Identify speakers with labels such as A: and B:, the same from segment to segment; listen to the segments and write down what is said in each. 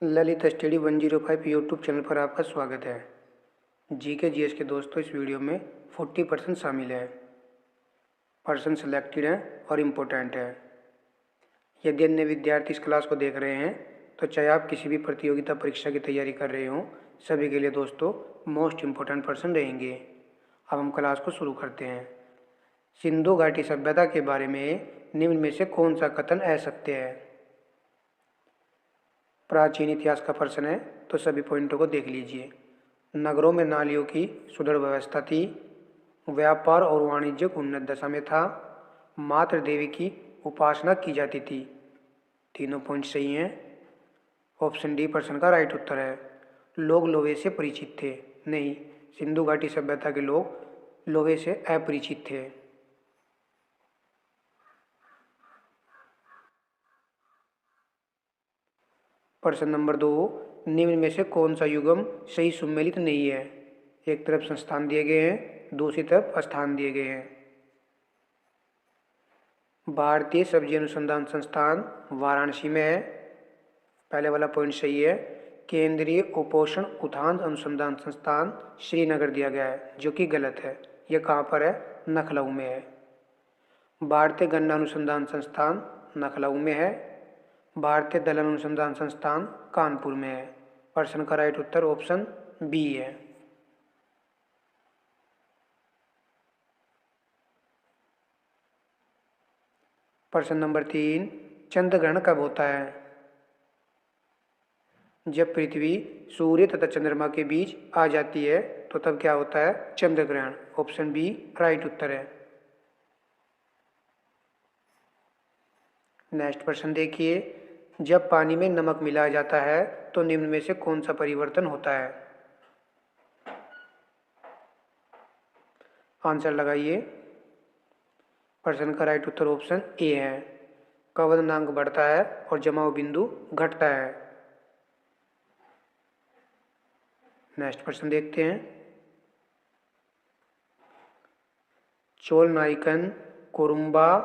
A: Lalit study 105 YouTube channel पर आपका स्वागत है। जी के जी एस के दोस्तों, इस वीडियो में 40% शामिल है। पर्सन सिलेक्टेड है और इम्पोर्टेंट है। यदि अन्य विद्यार्थी इस क्लास को देख रहे हैं तो चाहे आप किसी भी प्रतियोगिता परीक्षा की तैयारी कर रहे हों, सभी के लिए दोस्तों मोस्ट इम्पोर्टेंट पर्सन रहेंगे। अब हम क्लास को शुरू करते हैं। सिंधु घाटी सभ्यता के बारे में निम्न में से कौन सा कथन असत्य है? प्राचीन इतिहास का प्रश्न है, तो सभी पॉइंटों को देख लीजिए। नगरों में नालियों की सुदृढ़ व्यवस्था थी। व्यापार और वाणिज्य उन्नत दशा में था। मातृ देवी की उपासना की जाती थी। तीनों पॉइंट सही हैं। ऑप्शन डी प्रश्न का राइट उत्तर है। लोग लोहे से परिचित थे। नहीं, सिंधु घाटी सभ्यता के लोग लोहे से अपरिचित थे। प्रश्न नंबर 2, निम्न में से कौन सा युग्म सही सुमेलित नहीं है? एक तरफ संस्थान दिए गए हैं, दूसरी तरफ स्थान दिए गए हैं। भारतीय सब्जी अनुसंधान संस्थान वाराणसी में है। पहले वाला पॉइंट सही है। केंद्रीय कुपोषण उत्थान अनुसंधान संस्थान श्रीनगर दिया गया है, जो कि गलत है। यह कहाँ पर है? लखनऊ में है। भारतीय गन्ना अनुसंधान संस्थान लखनऊ में है। भारतीय दलहन अनुसंधान संस्थान कानपुर में है। प्रश्न का राइट उत्तर ऑप्शन बी है। प्रश्न नंबर 3, चंद्र ग्रहण कब होता है? जब पृथ्वी सूर्य तथा चंद्रमा के बीच आ जाती है तो तब क्या होता है? चंद्र ग्रहण। ऑप्शन बी राइट उत्तर है। नेक्स्ट प्रश्न देखिए। जब पानी में नमक मिलाया जाता है तो निम्न में से कौन सा परिवर्तन होता है? आंसर लगाइए। प्रश्न का राइट उत्तर ऑप्शन ए है। कवदनांक बढ़ता है और जमाव बिंदु घटता है। नेक्स्ट प्रश्न देखते हैं। चोल नायकन, कोरुम्बा,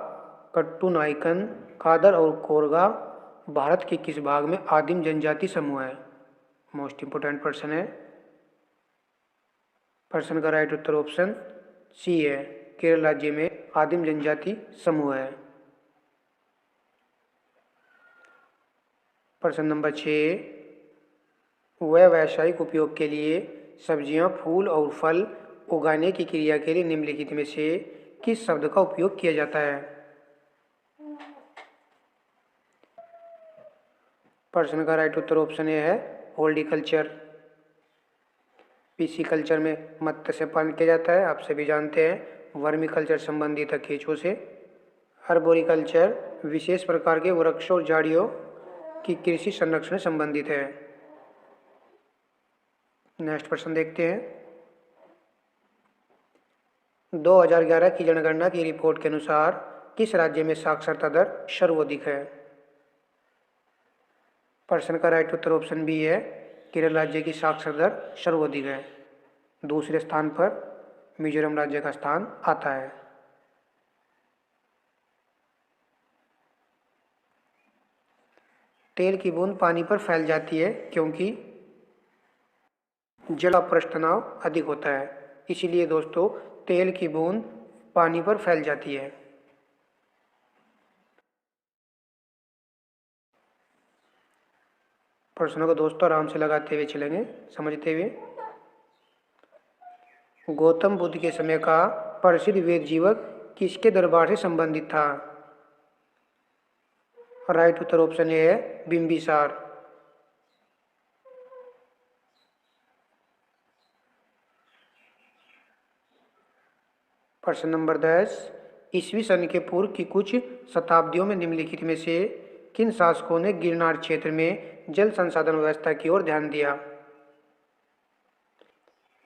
A: कट्टू नायकन, कादर और कोरगा भारत के किस भाग में आदिम जनजाति समूह है? मोस्ट इंपोर्टेंट प्रश्न है। प्रश्न का राइट उत्तर ऑप्शन सी है। केरल राज्य में आदिम जनजाति समूह है। प्रश्न नंबर 6, वह व्यावसायिक उपयोग के लिए सब्जियां, फूल और फल उगाने की क्रिया के लिए निम्नलिखित में से किस शब्द का उपयोग किया जाता है? प्रश्न का राइट उत्तर ऑप्शन ए है, हॉर्टिकल्चर। पिसीकल्चर में मत्स्य पालन किया जाता है, आप सभी जानते हैं। वर्मिकल्चर संबंधित है केंचुओं से। अर्बोरिकल्चर विशेष प्रकार के वृक्षों और झाड़ियों की कृषि संरक्षण संबंधित है। नेक्स्ट प्रश्न देखते हैं। 2011 की जनगणना की रिपोर्ट के अनुसार किस राज्य में साक्षरता दर सर्वाधिक है? प्रश्न का राइट उत्तर ऑप्शन बी है। केरल राज्य की साक्षरता दर सर्वाधिक है। दूसरे स्थान पर मिजोरम राज्य का स्थान आता है। तेल की बूंद पानी पर फैल जाती है क्योंकि जल अपृष्ठ तनाव अधिक होता है। इसीलिए दोस्तों तेल की बूंद पानी पर फैल जाती है। प्रश्नों को दोस्तों आराम से लगाते हुए चलेंगे, समझते हुए। गौतम बुद्ध के समय का प्रसिद्ध वेद जीवक किसके दरबार से संबंधित था? राइट उत्तर ऑप्शन ए है, बिंबिसार। प्रश्न नंबर 10, ईस्वी सन के पूर्व की कुछ शताब्दियों में निम्नलिखित में से किन शासकों ने गिरनार क्षेत्र में जल संसाधन व्यवस्था की ओर ध्यान दिया?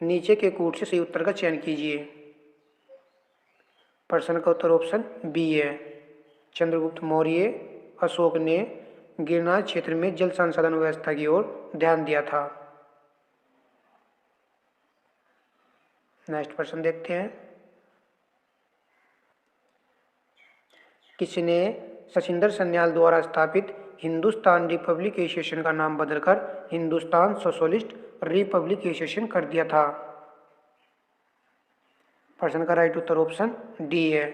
A: नीचे के कूट से सही उत्तर का चयन कीजिए। प्रश्न का उत्तर ऑप्शन बी है। चंद्रगुप्त मौर्य, अशोक ने गिरनार क्षेत्र में जल संसाधन व्यवस्था की ओर ध्यान दिया था। नेक्स्ट प्रश्न देखते हैं। किसने शशिंदर सन्याल द्वारा स्थापित हिंदुस्तान रिपब्लिक एसोसिएशन का नाम बदलकर हिंदुस्तान सोशलिस्ट रिपब्लिक एसोसिएशन कर दिया था? प्रश्न का राइट उत्तर ऑप्शन डी है।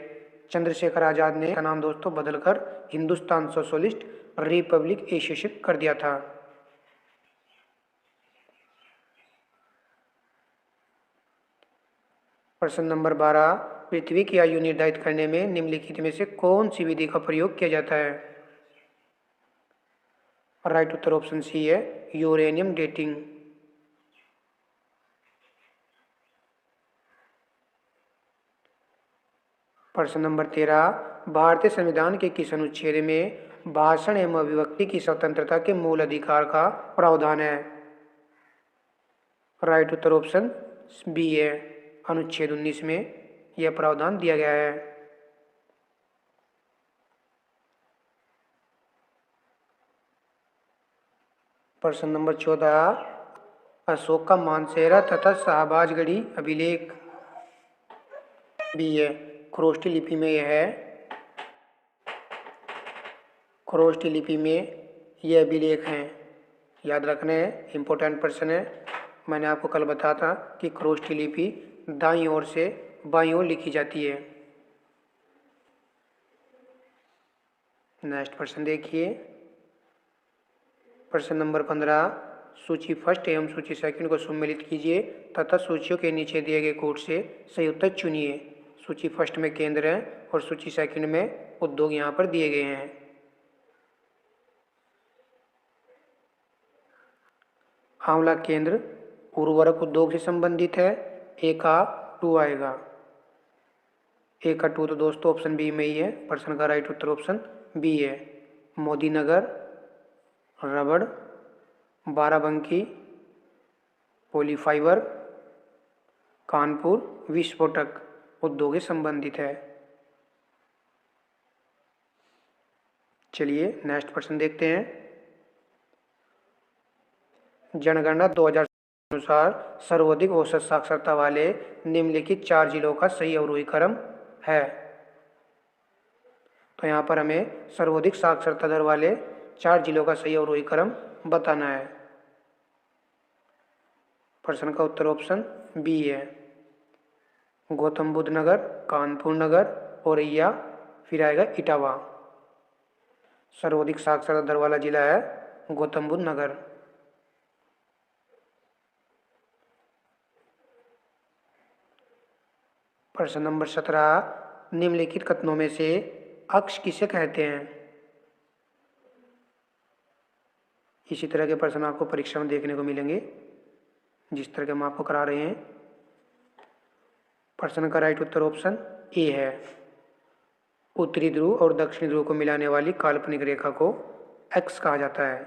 A: चंद्रशेखर आजाद ने का नाम दोस्तों बदलकर हिंदुस्तान सोशलिस्ट रिपब्लिक एसोसिएशन कर दिया था। प्रश्न नंबर 12, पृथ्वी की आयु निर्धारित करने में निम्नलिखित में से कौन सी विधि का प्रयोग किया जाता है? राइट उत्तर ऑप्शन सी है, यूरेनियम डेटिंग। प्रश्न नंबर 13, भारतीय संविधान के किस अनुच्छेद में भाषण एवं अभिव्यक्ति की स्वतंत्रता के मूल अधिकार का प्रावधान है? राइट उत्तर ऑप्शन बी है, अनुच्छेद 19 में यह प्रावधान दिया गया है। प्रश्न नंबर 14, अशोक का मानसेरा तथा शाहबाजगढ़ी अभिलेख भी है, खरोष्ठी लिपि में यह है। खरोष्ठी लिपि में यह अभिलेख हैं, याद रखने हैं, इंपॉर्टेंट प्रश्न है। मैंने आपको कल बताया था कि खरोष्ठी लिपि दाईं ओर से बाईं ओर लिखी जाती है। नेक्स्ट प्रश्न देखिए, प्रश्न नंबर 15, सूची फर्स्ट एवं सूची सेकंड को सम्मिलित कीजिए तथा सूचियों के नीचे दिए गए कोड से सही उत्तर चुनिए। सूची फर्स्ट में केंद्र है और सूची सेकंड में उद्योग यहाँ पर दिए गए हैं। आंवला केंद्र उर्वरक उद्योग से संबंधित है, ए का 2 आएगा। ए का 2 तो दोस्तों ऑप्शन बी में ही है। प्रश्न का राइट उत्तर ऑप्शन बी है। मोदी नगर, रबड़, बाराबंकी, पॉलीफाइबर, कानपुर विस्फोटक उद्योग से संबंधित है। चलिए नेक्स्ट प्रश्न देखते हैं। जनगणना 2000 के अनुसार सर्वाधिक औसत साक्षरता वाले निम्नलिखित 4 जिलों का सही अवरोही क्रम है। तो यहाँ पर हमें सर्वाधिक साक्षरता दर वाले 4 जिलों का सही अवरोही क्रम बताना है। प्रश्न का उत्तर ऑप्शन बी है, गौतम बुद्ध नगर, कानपुर नगर, औरैया, फिर आएगा इटावा। सर्वाधिक साक्षरता दर वाला जिला है गौतम बुद्ध नगर। प्रश्न नंबर 17, निम्नलिखित कथनों में से अक्ष किसे कहते हैं? इसी तरह के प्रश्न आपको परीक्षा में देखने को मिलेंगे, जिस तरह के हम आपको करा रहे हैं। प्रश्न का राइट उत्तर ऑप्शन ए है, उत्तरी ध्रुव और दक्षिणी ध्रुव को मिलाने वाली काल्पनिक रेखा को एक्स कहा जाता है।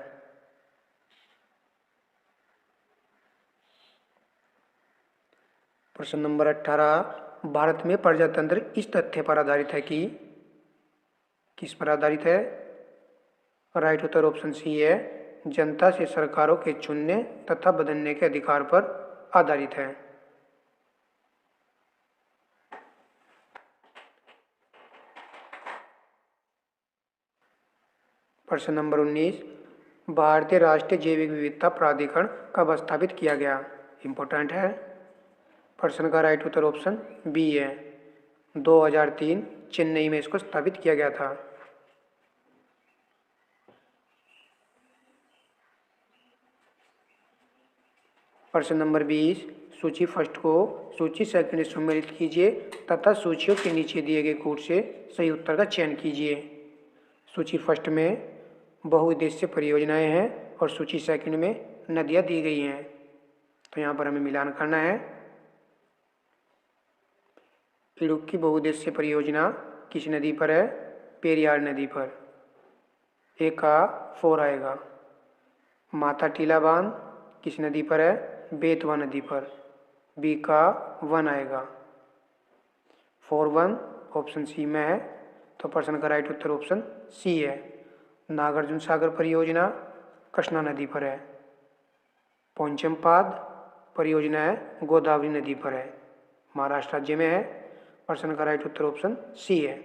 A: प्रश्न नंबर 18, भारत में प्रजातंत्र इस तथ्य पर आधारित है कि, किस पर आधारित है? राइट उत्तर ऑप्शन सी है, जनता से सरकारों के चुनने तथा बदलने के अधिकार पर आधारित है। प्रश्न नंबर 19, भारतीय राष्ट्रीय जैविक विविधता प्राधिकरण कब स्थापित किया गया? इंपॉर्टेंट है। प्रश्न का राइट उत्तर ऑप्शन बी है, 2003 चेन्नई में इसको स्थापित किया गया था। प्रश्न नंबर 20, सूची फर्स्ट को सूची सेकंड से सम्मिलित कीजिए तथा सूचियों के नीचे दिए गए कोड से सही उत्तर का चयन कीजिए। सूची फर्स्ट में बहुउद्देश्य परियोजनाएं हैं और सूची सेकंड में नदियां दी गई हैं। तो यहाँ पर हमें मिलान करना है। इडुक्की बहुउद्देश्य परियोजना किस नदी पर है? पेरियार नदी पर, ए का 4 आएगा। माता टीला बांध किस नदी पर है? बेतवा नदी पर, बी का 1 आएगा। 4-1 ऑप्शन सी में है, तो प्रश्न का राइट उत्तर ऑप्शन सी है। नागार्जुन सागर परियोजना कृष्णा नदी पर है। पोंचमपाद परियोजना है गोदावरी नदी पर है, महाराष्ट्र राज्य में है। प्रश्न का राइट उत्तर ऑप्शन सी है।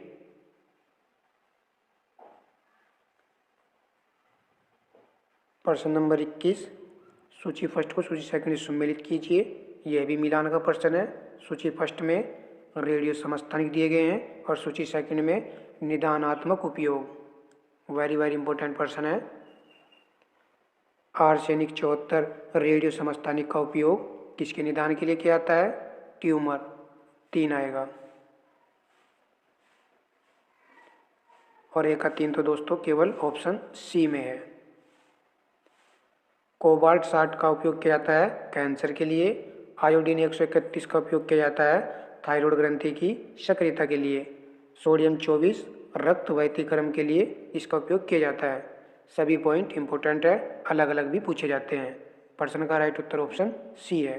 A: प्रश्न नंबर 21, सूची फर्स्ट को सूची सेकंड से सम्मिलित कीजिए। यह भी मिलान का प्रश्न है। सूची फर्स्ट में रेडियो समस्थानिक दिए गए हैं और सूची सेकंड में निदानात्मक उपयोग। वेरी वेरी इंपॉर्टेंट प्रश्न है। आर्सेनिक 74 रेडियो समस्थानिक का उपयोग किसके निदान के लिए किया जाता है? ट्यूमर। 3 आएगा। और 1 का 3 तो दोस्तों केवल ऑप्शन सी में है। कोबाल्ट 60 का उपयोग किया जाता है कैंसर के लिए। आयोडीन 131 का उपयोग किया जाता है थायराइड ग्रंथि की सक्रियता के लिए। सोडियम 24 रक्त वैतीकरण के लिए इसका उपयोग किया जाता है। सभी पॉइंट इंपॉर्टेंट है, अलग अलग भी पूछे जाते हैं। प्रश्न का राइट उत्तर ऑप्शन सी है।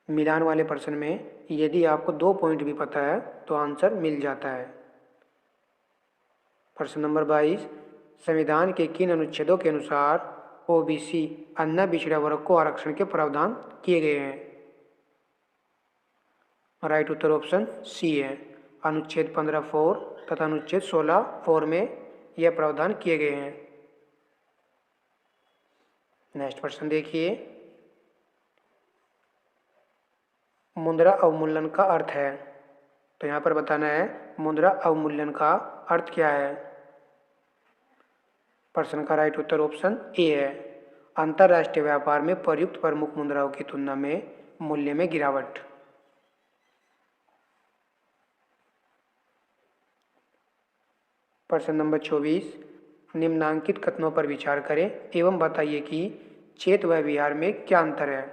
A: मिलान वाले प्रश्न में यदि आपको 2 पॉइंट भी पता है तो आंसर मिल जाता है। प्रश्न नंबर 22, संविधान के किन अनुच्छेदों के अनुसार ओबीसी अन्य पिछड़ा वर्ग को आरक्षण के प्रावधान किए गए हैं? राइट उत्तर ऑप्शन सी है। अनुच्छेद 15(4) तथा अनुच्छेद 16(4) में यह प्रावधान किए गए हैं। नेक्स्ट प्रश्न देखिए, मुद्रा अवमूल्यन का अर्थ है। तो यहाँ पर बताना है मुद्रा अवमूल्यन का अर्थ क्या है। प्रश्न का राइट उत्तर ऑप्शन ए है। अंतर्राष्ट्रीय व्यापार में प्रयुक्त प्रमुख मुद्राओं की तुलना में मूल्य में गिरावट। प्रश्न नंबर 24, निम्नांकित कथनों पर विचार करें एवं बताइए कि चेत व विहार में क्या अंतर है।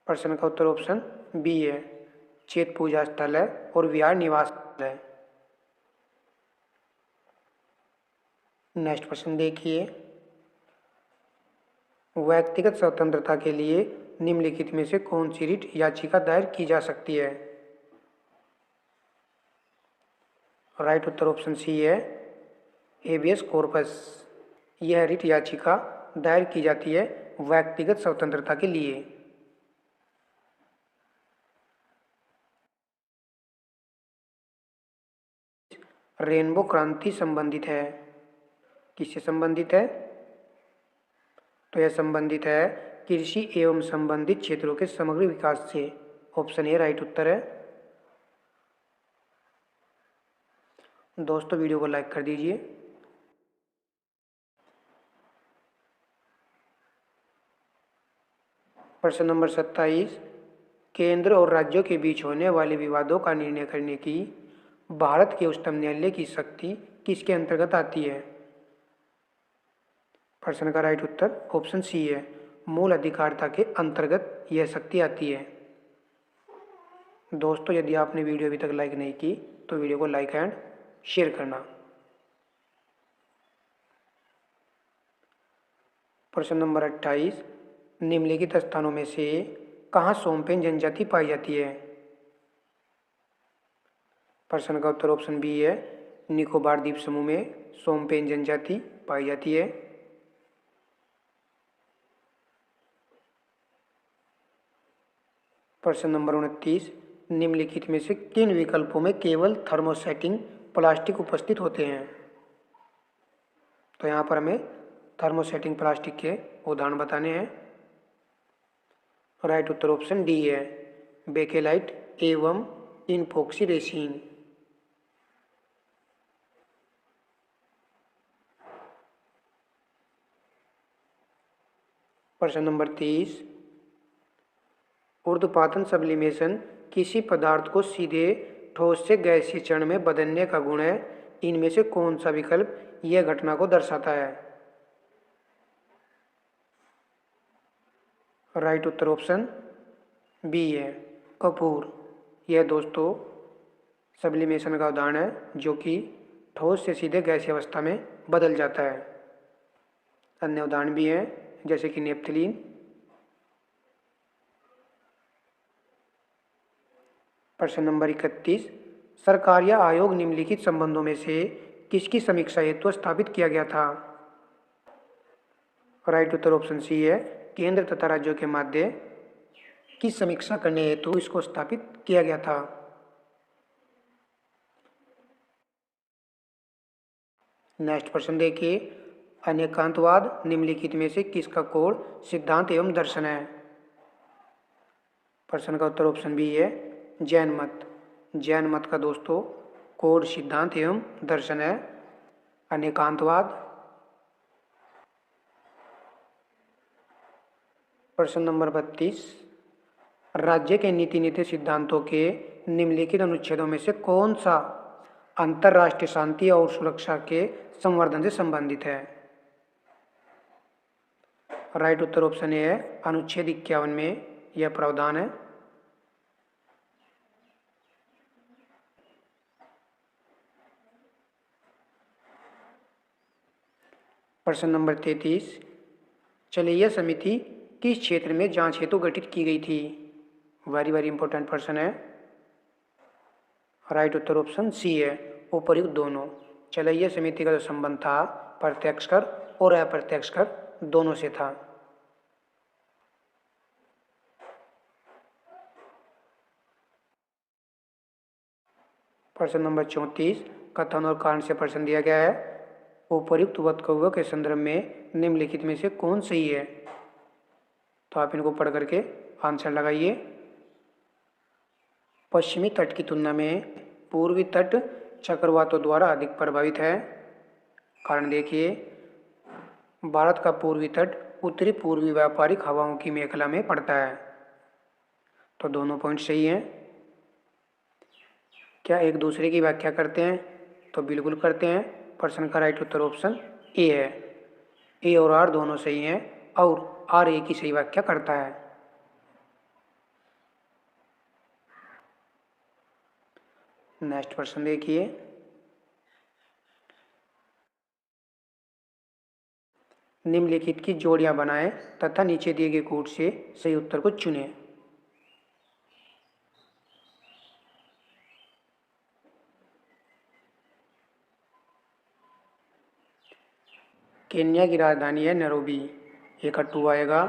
A: प्रश्न का उत्तर ऑप्शन बी है। चेत पूजा स्थल है और विहार निवास स्थल है। नेक्स्ट प्रश्न देखिए, व्यक्तिगत स्वतंत्रता के लिए निम्नलिखित में से कौन सी रिट याचिका दायर की जा सकती है। राइट उत्तर ऑप्शन सी है, हेबियस कॉर्पस। यह रिट याचिका दायर की जाती है व्यक्तिगत स्वतंत्रता के लिए। रेनबो क्रांति संबंधित है, किससे संबंधित है? तो यह संबंधित है कृषि एवं संबंधित क्षेत्रों के समग्र विकास से। ऑप्शन ए राइट उत्तर है। दोस्तों वीडियो को लाइक कर दीजिए। प्रश्न नंबर 27, केंद्र और राज्यों के बीच होने वाले विवादों का निर्णय करने की भारत के उच्चतम न्यायालय की शक्ति किसके अंतर्गत आती है। प्रश्न का राइट उत्तर ऑप्शन सी है, मूल अधिकारिता के अंतर्गत यह शक्ति आती है। दोस्तों यदि आपने वीडियो अभी तक लाइक नहीं की तो वीडियो को लाइक एंड शेयर करना। प्रश्न नंबर 28, निम्नलिखित स्थानों में से कहाँ सोम्पेन जनजाति पाई जाती है। प्रश्न का उत्तर ऑप्शन बी है, निकोबार द्वीप समूह में सोम्पेन जनजाति पाई जाती है। प्रश्न नंबर 29, निम्नलिखित में से किन विकल्पों में केवल थर्मोसेटिंग प्लास्टिक उपस्थित होते हैं। तो यहाँ पर हमें थर्मोसेटिंग प्लास्टिक के उदाहरण बताने हैं। राइट उत्तर ऑप्शन डी है, बेकेलाइट एवं इनफॉक्सी रेसिन। प्रश्न नंबर 30, ऊर्ध्वपातन सब्लिमेशन किसी पदार्थ को सीधे ठोस से गैसीय चरण में बदलने का गुण है। इनमें से कौन सा विकल्प यह घटना को दर्शाता है। राइट उत्तर ऑप्शन बी है, कपूर। यह दोस्तों सब्लिमेशन का उदाहरण है जो कि ठोस से सीधे गैसीय अवस्था में बदल जाता है। अन्य उदाहरण भी हैं जैसे कि नेप्थलीन। प्रश्न नंबर 31, सरकार या आयोग निम्नलिखित संबंधों में से किसकी समीक्षा हेतु स्थापित किया गया था। राइट उत्तर ऑप्शन सी है, केंद्र तथा राज्यों के मध्य की समीक्षा करने हेतु इसको स्थापित किया गया था। नेक्स्ट प्रश्न देखिए, अनेकांतवाद निम्नलिखित में से किसका कोड सिद्धांत एवं दर्शन है? प्रश्न का उत्तर ऑप्शन बी है जैन मत। जैन मत का दोस्तों कोड सिद्धांत एवं दर्शन है अनेकांतवाद। प्रश्न नंबर 32, राज्य के नीति नीति सिद्धांतों के निम्नलिखित अनुच्छेदों में से कौन सा अंतर्राष्ट्रीय शांति और सुरक्षा के संवर्धन से संबंधित है? राइट उत्तर ऑप्शन ए है अनुच्छेद 51 में यह प्रावधान है। प्रश्न नंबर 33, चलिया समिति किस क्षेत्र में जांच हेतु गठित की गई थी? वेरी वेरी इंपॉर्टेंट प्रश्न है। राइट उत्तर ऑप्शन सी है उपर्युक्त दोनों। चलिया समिति का जो संबंध था प्रत्यक्ष कर और अप्रत्यक्ष कर दोनों से था। प्रश्न नंबर 34, कथन और कारण से प्रश्न दिया गया है, उपर्युक्त वक्तव्यों के संदर्भ में निम्नलिखित में से कौन सही है? तो आप इनको पढ़ करके आंसर लगाइए। पश्चिमी तट की तुलना में पूर्वी तट चक्रवातों द्वारा अधिक प्रभावित है। कारण देखिए, भारत का पूर्वी तट उत्तरी पूर्वी व्यापारिक हवाओं की मेखला में पड़ता है। तो दोनों पॉइंट सही हैं। क्या एक दूसरे की व्याख्या करते हैं? तो बिल्कुल करते हैं। प्रश्न का राइट उत्तर ऑप्शन ए है। ए और आर दोनों सही हैं और आर ए की सही व्याख्या करता है। नेक्स्ट प्रश्न देखिए, निम्नलिखित की जोड़ियां बनाएं तथा नीचे दिए गए कोड से सही उत्तर को चुनें। केन्या की राजधानी है नैरोबी, ए का 2 आएगा।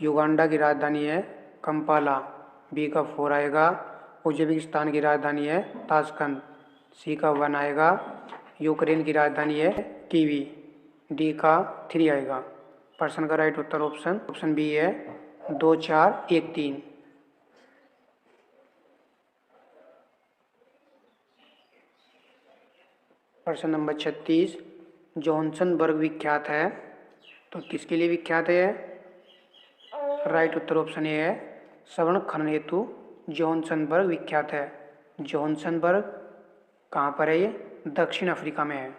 A: युगांडा की राजधानी है कंपाला, बी का 4 आएगा। उज्बेकिस्तान की राजधानी है ताशकंद, सी का 1 आएगा। यूक्रेन की राजधानी है कीवी, डी का 3 आएगा। प्रश्न का राइट उत्तर ऑप्शन बी है 2 4 1 3। प्रश्न नंबर 36, जॉनसनबर्ग विख्यात है, तो किसके लिए विख्यात है? राइट उत्तर ऑप्शन ए है सवर्ण खनन हेतु जॉनसनबर्ग विख्यात है। जॉनसनबर्ग कहाँ पर है? ये दक्षिण अफ्रीका में है।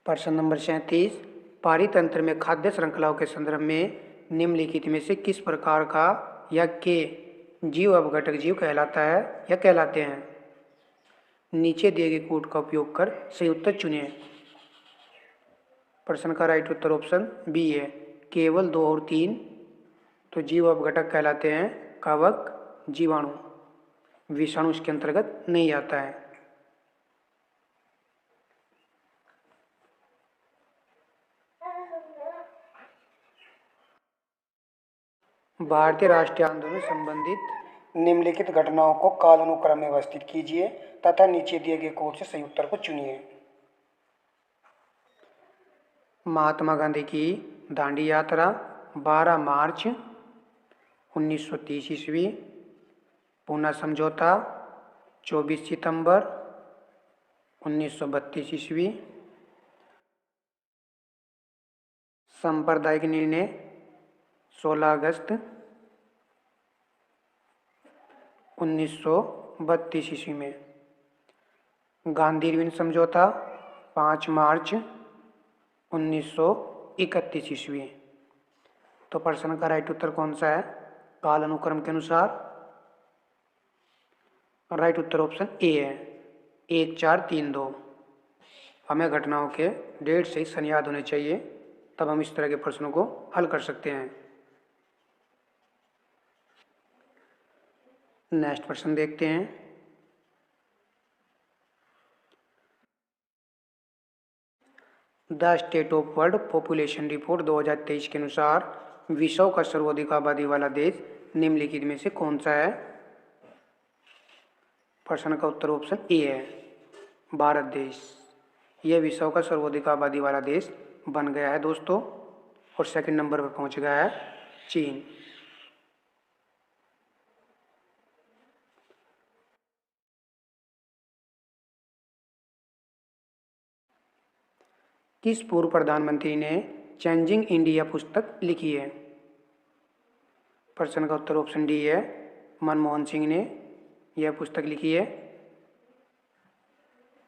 A: प्रश्न नंबर 37, पारितंत्र में खाद्य श्रृंखलाओं के संदर्भ में निम्नलिखित में से किस प्रकार का या के जीव अपघटक जीव कहलाता है या कहलाते हैं? नीचे दिए गए कोड का उपयोग कर सही उत्तर चुनिए। प्रश्न का राइट उत्तर ऑप्शन बी है केवल 2 और 3। तो जीव अपघटक कहलाते हैं कवक, जीवाणु। विषाणु इसके अंतर्गत नहीं आता है। भारतीय राष्ट्रीय आंदोलन से संबंधित निम्नलिखित घटनाओं को कालानुक्रम में व्यवस्थित कीजिए तथा नीचे दिए गए कोड से सही उत्तर को चुनिए। महात्मा गांधी की दांडी यात्रा 12 मार्च 1930 ईस्वी। पूना समझौता 24 सितंबर 1932 ईस्वी। सांप्रदायिक निर्णय 16 अगस्त 1932 ईस्वी में। गांधी इरविन समझौता 5 मार्च 1931 ईस्वी। तो प्रश्न का राइट उत्तर कौन सा है काल अनुक्रम के अनुसार? राइट उत्तर ऑप्शन ए है 1 4 3 2। हमें घटनाओं के डेट से सन याद होने चाहिए, तब हम इस तरह के प्रश्नों को हल कर सकते हैं। नेक्स्ट प्रश्न देखते हैं। The state of world population report 2023 के अनुसार विश्व का सर्वाधिक आबादी वाला देश निम्नलिखित में से कौन सा है? प्रश्न का उत्तर ऑप्शन ए है, भारत देश। यह विश्व का सर्वाधिक आबादी वाला देश बन गया है दोस्तों, और सेकंड नंबर पर पहुंच गया है चीन। किस पूर्व प्रधानमंत्री ने चेंजिंग इंडिया पुस्तक लिखी है? प्रश्न का उत्तर ऑप्शन डी है, मनमोहन सिंह ने यह पुस्तक लिखी है।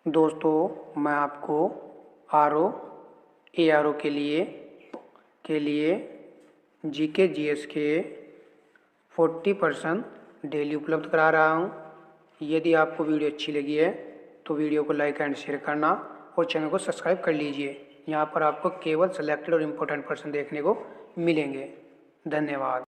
A: दोस्तों मैं आपको आरओ एआरओ के लिए जीके जीएस के 40% डेली उपलब्ध करा रहा हूँ। यदि आपको वीडियो अच्छी लगी है तो वीडियो को लाइक एंड शेयर करना और चैनल को सब्सक्राइब कर लीजिए। यहाँ पर आपको केवल सिलेक्टेड और इम्पोर्टेंट प्रश्न देखने को मिलेंगे। धन्यवाद।